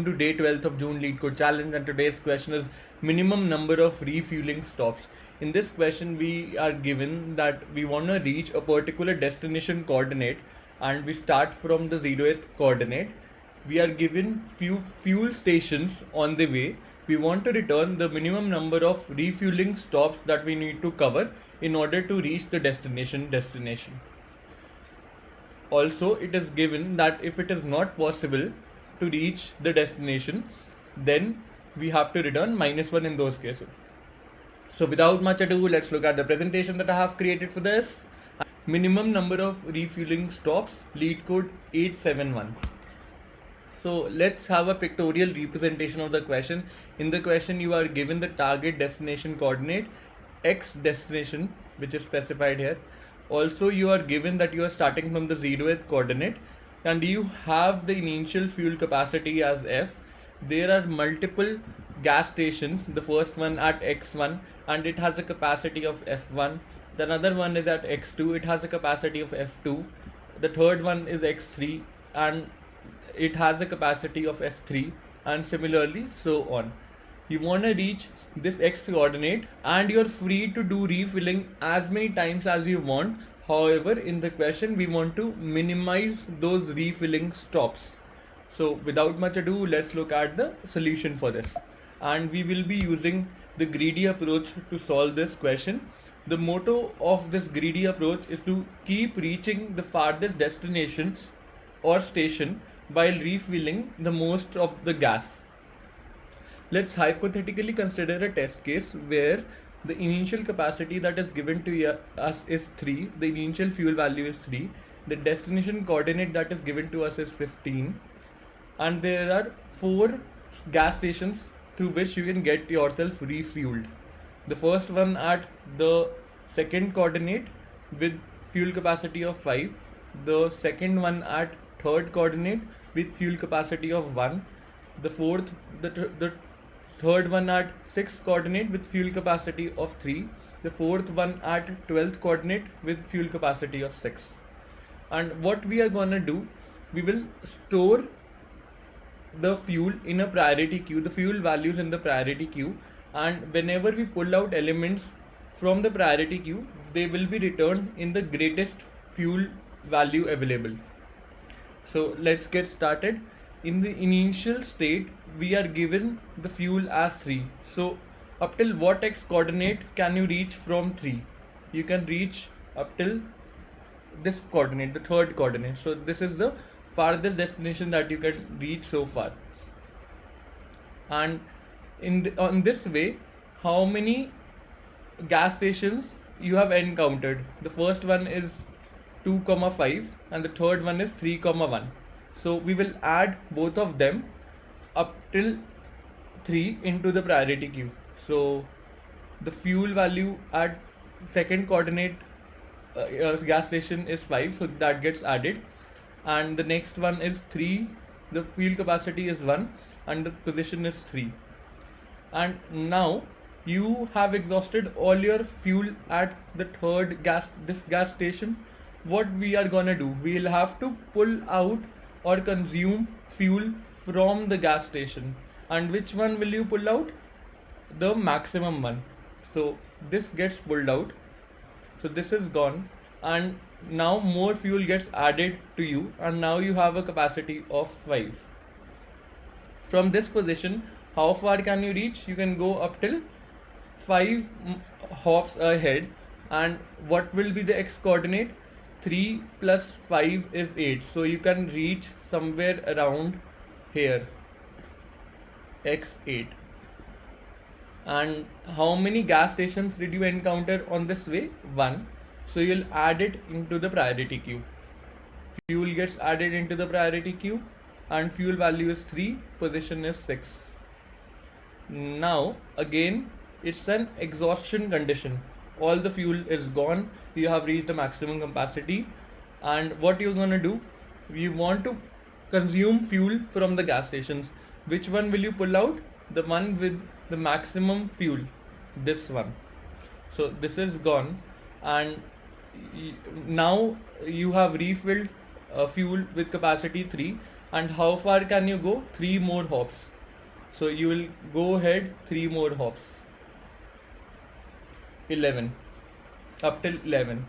Welcome to day 12th of June LeetCode Challenge, and today's question is minimum number of refueling stops. In this question we are given that we want to reach a particular destination coordinate and we start from the 0th coordinate. We are given few fuel stations on the way. We want to return the minimum number of refueling stops that we need to cover in order to reach the destination. Also, it is given that if it is not possible to reach the destination, then we have to return -1 in those cases. So without much ado, let's look at the presentation that I have created for this. Minimum number of refueling stops, LeetCode 871. So let's have a pictorial representation of the question. In the question, you are given the target destination coordinate, X destination, which is specified here. Also, you are given that you are starting from the 0th coordinate and you have the initial fuel capacity as F. There are multiple gas stations, the first one at X1 and it has a capacity of F1. The another one is at X2, it has a capacity of F2. The third one is X3 and it has a capacity of F3, and similarly so on. You want to reach this X coordinate and you're free to do refilling as many times as you want. However, in the question we want to minimize those refilling stops. So without much ado, let's look at the solution for this, and we will be using the greedy approach to solve this question. The motto of this greedy approach is to keep reaching the farthest destination or station while refilling the most of the gas. Let's hypothetically consider a test case where the initial capacity that is given to us is 3, the initial fuel value is 3, the destination coordinate that is given to us is 15, and there are 4 gas stations through which you can get yourself refueled. The first one at the second coordinate with fuel capacity of 5, the second one at third coordinate with fuel capacity of 1, the third one at 6th coordinate with fuel capacity of 3, the fourth one at 12th coordinate with fuel capacity of 6. And what we are gonna do, we will store the fuel in a priority queue, the fuel values in the priority queue, and whenever we pull out elements from the priority queue, they will be returned in the greatest fuel value available. So let's get started. In the initial state, we are given the fuel as 3. So up till what X coordinate can you reach from 3? You can reach up till this coordinate, the third coordinate. So this is the farthest destination that you can reach so far. And on this way, how many gas stations you have encountered? The first one is 2,5 and the third one is 3,1. So we will add both of them up till 3 into the priority queue. So the fuel value at second coordinate gas station is 5, so that gets added, and the next one is 3, the fuel capacity is 1 and the position is 3. And now you have exhausted all your fuel at the third gas station. What we are gonna do, we'll have to pull out or consume fuel from the gas station. And which one will you pull out? The maximum one. So this gets pulled out, so this is gone, and now more fuel gets added to you, and now you have a capacity of 5. From this position, how far can you reach? You can go up till 5 hops ahead. And what will be the X coordinate? 3 plus 5 is 8, so you can reach somewhere around here, X8. And how many gas stations did you encounter on this way? 1. So you'll add it into the priority queue. Fuel gets added into the priority queue and fuel value is 3, position is 6. Now again, it's an exhaustion condition. All the fuel is gone, you have reached the maximum capacity, and what you're gonna do, you want to consume fuel from the gas stations. Which one will you pull out? The one with the maximum fuel, this one. So this is gone, and now you have refilled fuel with capacity 3, And how far can you go? 3 more hops. So you will go ahead 3 more hops. 11. Up till 11.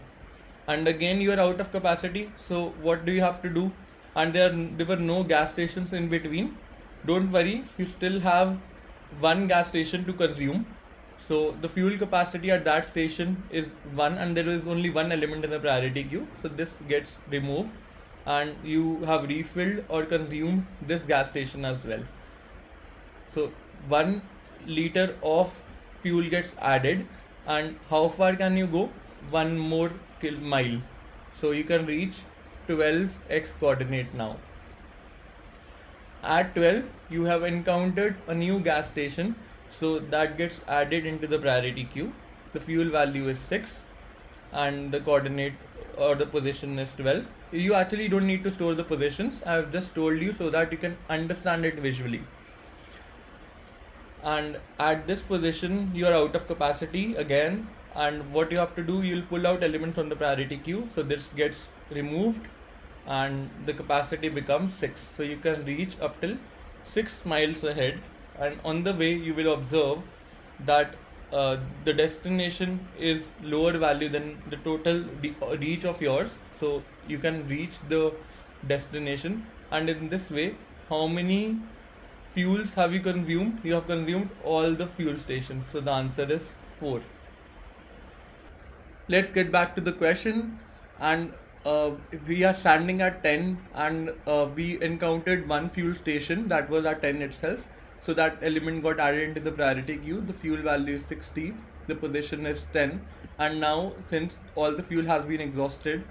And again you are out of capacity. So what do you have to do? And there were no gas stations in between. Don't worry, you still have one gas station to consume. So the fuel capacity at that station is 1, and there is only one element in the priority queue. So this gets removed and you have refilled or consumed this gas station as well. So 1 liter of fuel gets added, and how far can you go? 1 more mile. So you can reach 12x coordinate now. At 12 you have encountered a new gas station, so that gets added into the priority queue. The fuel value is 6 and the coordinate or the position is 12. You actually don't need to store the positions, I have just told you so that you can understand it visually. And at this position you are out of capacity again, and what you have to do, you'll pull out elements from the priority queue. So this gets removed and the capacity becomes 6. So you can reach up till 6 miles ahead, and on the way you will observe that the destination is lower value than the total reach of yours. So you can reach the destination, and in this way, how many fuels have you consumed? You have consumed all the fuel stations. So the answer is 4. Let's get back to the question. And we are standing at 10, and we encountered one fuel station that was at 10 itself. So that element got added into the priority queue. The fuel value is 60, the position is 10, and now since all the fuel has been exhausted,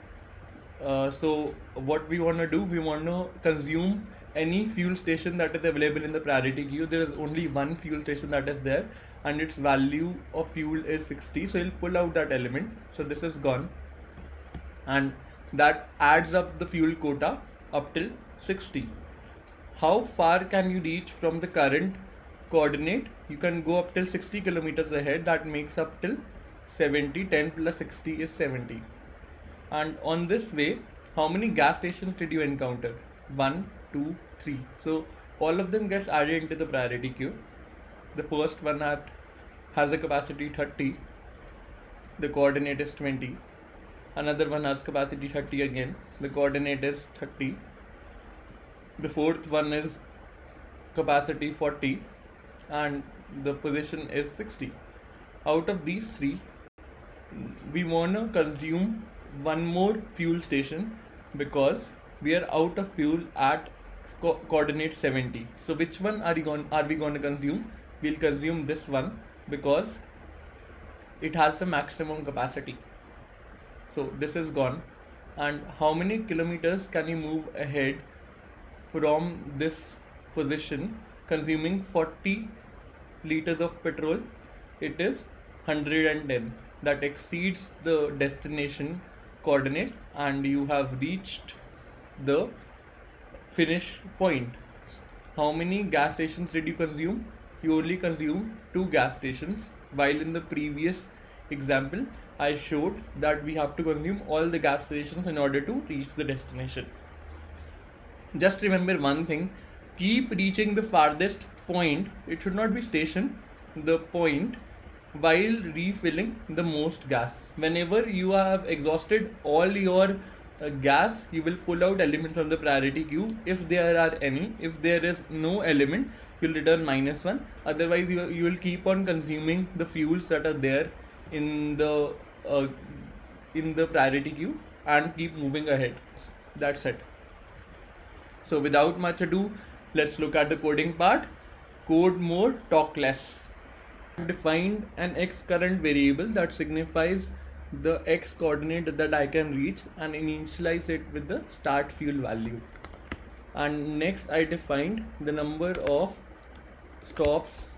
so what we want to do, we want to consume any fuel station that is available in the priority queue. There is only one fuel station that is there, and its value of fuel is 60. So you'll pull out that element. So this is gone, and that adds up the fuel quota up till 60. How far can you reach from the current coordinate? You can go up till 60 kilometers ahead. That makes up till 70. 10 plus 60 is 70. And on this way, how many gas stations did you encounter? 1, 2, 3. So all of them gets added into the priority queue. The first one has a capacity 30. The coordinate is 20. Another one has capacity 30 again. The coordinate is 30. The fourth one is capacity 40 and the position is 60. Out of these 3, we want to consume one more fuel station because we are out of fuel at coordinate 70. So which one are we going to consume? We'll consume this one because it has the maximum capacity. So this is gone. And how many kilometers can you move ahead from this position consuming 40 liters of petrol? It is 110. That exceeds the destination coordinate and you have reached the finish point. How many gas stations did you consume? You only consumed 2 gas stations, while in the previous example I showed that we have to consume all the gas stations in order to reach the destination. Just remember one thing, keep reaching the farthest point. It should not be station, the point, while refilling the most gas. Whenever you have exhausted all your gas, you will pull out elements from the priority queue if there are any. If there is no element, you will return -1. Otherwise you will keep on consuming the fuels that are there in the priority queue and keep moving ahead. That's it. So without much ado, let's look at the coding part. Code more, talk less. Defined an x current variable that signifies the x coordinate that I can reach and initialize it with the start fuel value. And next I defined the number of stops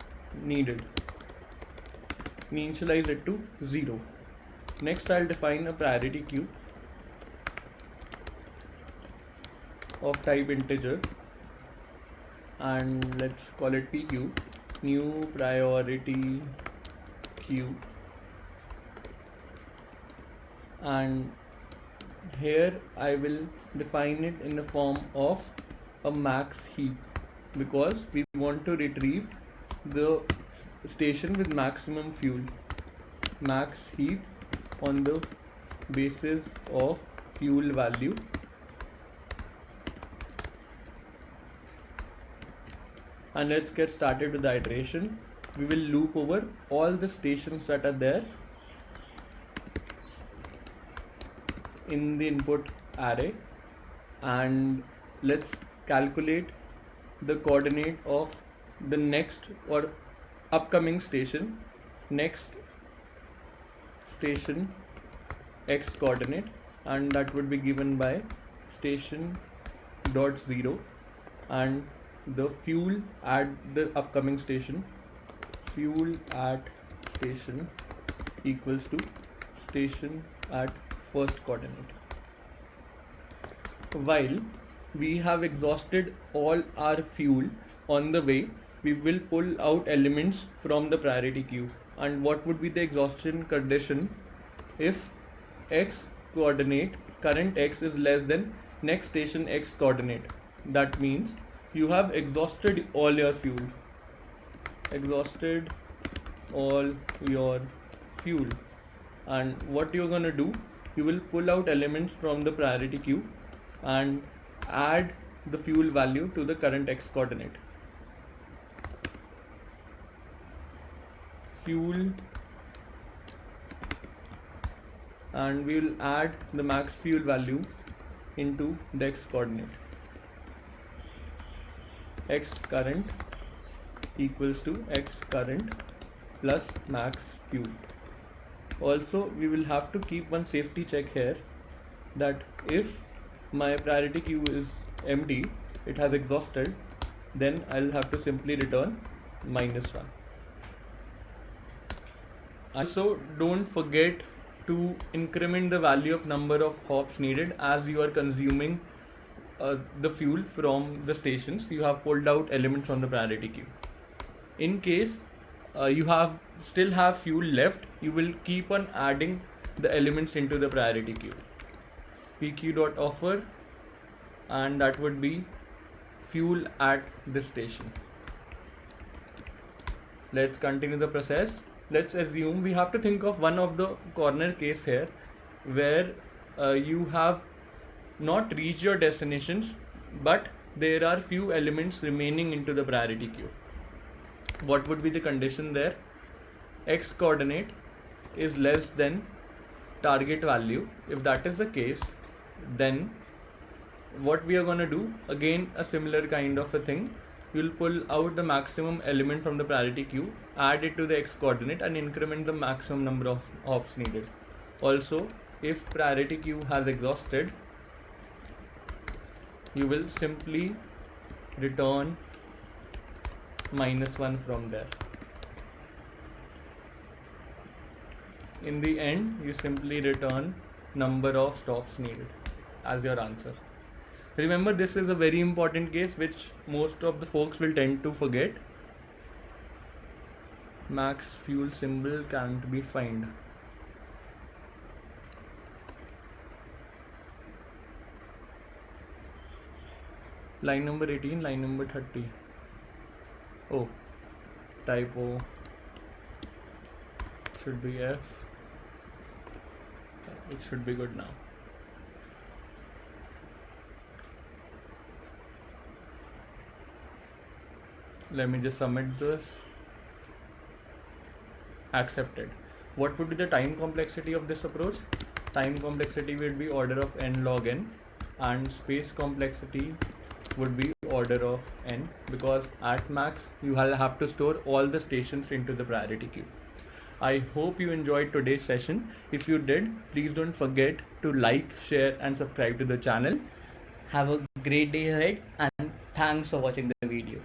needed. Initialize it to 0. Next I'll define a priority queue of type integer and let's call it PQ, new priority queue, and here I will define it in the form of a max heap because we want to retrieve the station with maximum fuel. Max heap on the basis of fuel value. And let's get started with the iteration. We will loop over all the stations that are there in the input array, and let's calculate the coordinate of the next or upcoming station, next station x coordinate, and that would be given by station dot 0 and the fuel at the upcoming station, fuel at station equals to station at first coordinate. While we have exhausted all our fuel on the way, we will pull out elements from the priority queue. And what would be the exhaustion condition? If x coordinate current x is less than next station x coordinate, that means you have exhausted all your fuel. Exhausted all your fuel. And what you're gonna do, you will pull out elements from the priority queue and add the fuel value to the current x coordinate. Fuel, and we will add the max fuel value into the x coordinate. X current equals to x current plus max fuel. Also, we will have to keep one safety check here, that if my priority queue is empty, it has exhausted, then I'll have to simply return -1. Also, don't forget to increment the value of number of hops needed as you are consuming the fuel from the stations. You have pulled out elements from the priority queue. In case you still have fuel left, you will keep on adding the elements into the priority queue. pq.offer, and that would be fuel at this station. Let's continue the process. Let's assume we have to think of one of the corner case here where you have not reached your destinations, but there are few elements remaining into the priority queue. What would be the condition there? X coordinate is less than target value. If that is the case, then what we are going to do, again a similar kind of a thing, we will pull out the maximum element from the priority queue, add it to the x coordinate, and increment the maximum number of hops needed. Also, if priority queue has exhausted, you will simply return -1 from there. In the end, you simply return number of stops needed as your answer. Remember, this is a very important case which most of the folks will tend to forget. Max fuel symbol can't be found. Line number 18, line number 30. Oh, typo. Should be F. It should be good now. Let me just submit this. Accepted. What would be the time complexity of this approach? Time complexity would be order of n log n, and space complexity would be order of n, because at max you will have to store all the stations into the priority queue. I hope you enjoyed today's session. If you did, please don't forget to like, share and subscribe to the channel. Have a great day ahead, and thanks for watching the video.